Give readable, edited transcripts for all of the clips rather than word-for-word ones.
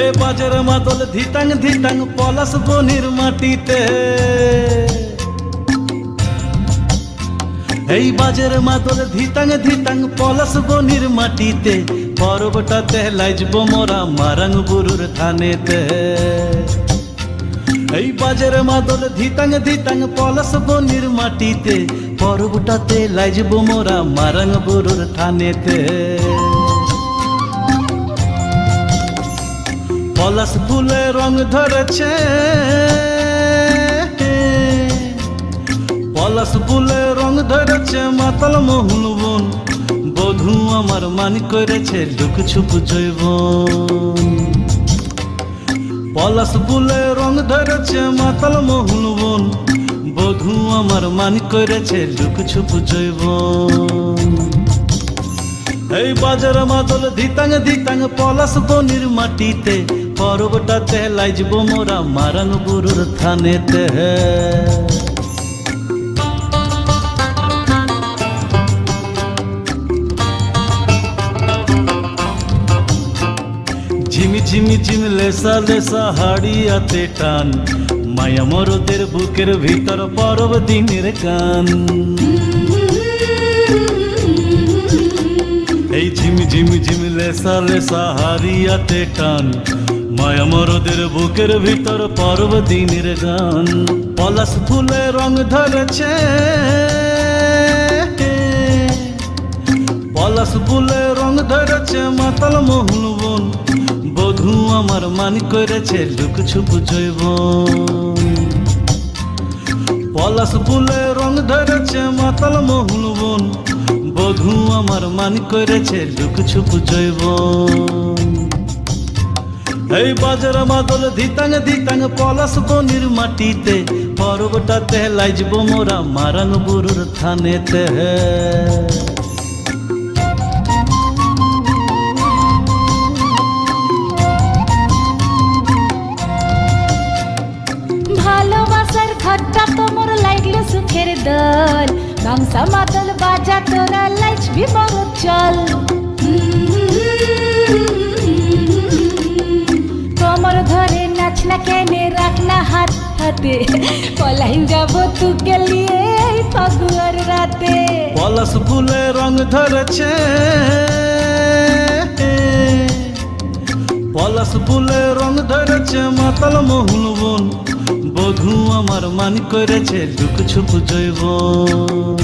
এ বাজের মাদল ধিতাং ধিতাং পলাশ বনির মাটিতে, এই বাজের মাদল ধিতাং ধিতাং পলাশ বনির মাটিতে, পর্বটাতে লাইজব মোরা মারাং বুরুর থানেতে। এই বাজের মাদল ধিতাং ধিতাং পলাশ বনির মাটিতে, পর্বটাতে লাইজব মোরা মারাং বুরুর থানেতে। পলাশ ফুলে রং ধরেছে, পলাশ ফুলে রং ধরেছে মাতাল মোহন বন, বধূ আমার মান করেছে লুক ছুপ জৈবন। পলাশ ফুলে রং ধরেছে মাতাল মোহন বন, বধূ আমার মান করেছে লুক ছুপ জৈবন। এই বাজার মাদল ধিতাং ধিতাং পলাশ বনির মাটিতে, পর্বটাতে লাইজব মোরা মারাং বুরুর থানেতে। ঝিমি ঝিমি ঝিম লেসা লেসা হাড়িয়াতে টান, মায়া মরদের বুকের ভিতর পরব দিনের গান। এই ঝিমি ঝিমি ঝিম লেসা লেসা হাড়িয়াতে টান, মায়া মরদের বুকের ভিতর পরব দিনের গান। পলাশ ফুলে রং ধরেছে, পলাশ ফুলে রং ধরেছে মাতাল মোহন বন, বধূ আমার মান করেছে লুক ছুপ জৈবন। পলাশ ফুলে রং ধরেছে মাতাল মোহন বন, বধূ আমার মান করেছে লুক ছুপ জৈবন। এই বাজার মাদল ধিতাং ধিতাং পলাশ বনির মাটিতে, পর্বটাতে লাইজব মোরা মারাং বুরুর থানেতে। ভালোবাসার ঘরটা তোমার লাগলো সুখের দল, গামছা মাদল বাজা তোরা লাইজবি বড় চল। কোমর ধরে নাচ না কেনে রাখ না হাত হাতে, পলাইন যাব তুকে লিয়ে এই ফাগুয়ার রাতে। পলাশ ফুলে রং ধরেছে, পলাশ ফুলে রং ধরেছে মাতাল মোহন বন, বধূ আমার মান করেছে লুক ছুপ জৈবন।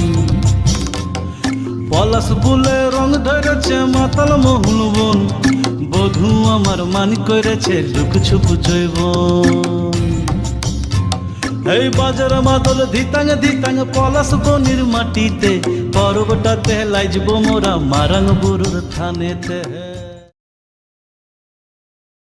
পলাশ ফুলে রং ধরেছে মাতাল মোহন বন, বধূ আমার মান করেছে লুক ছুপ জৈবন। এই বাজার মাদল ধিতাং ধিতাং পলাশ বনির মাটিতে, পর্বটাতে লাইজব মোরা মারাং বুরুর থানেতে।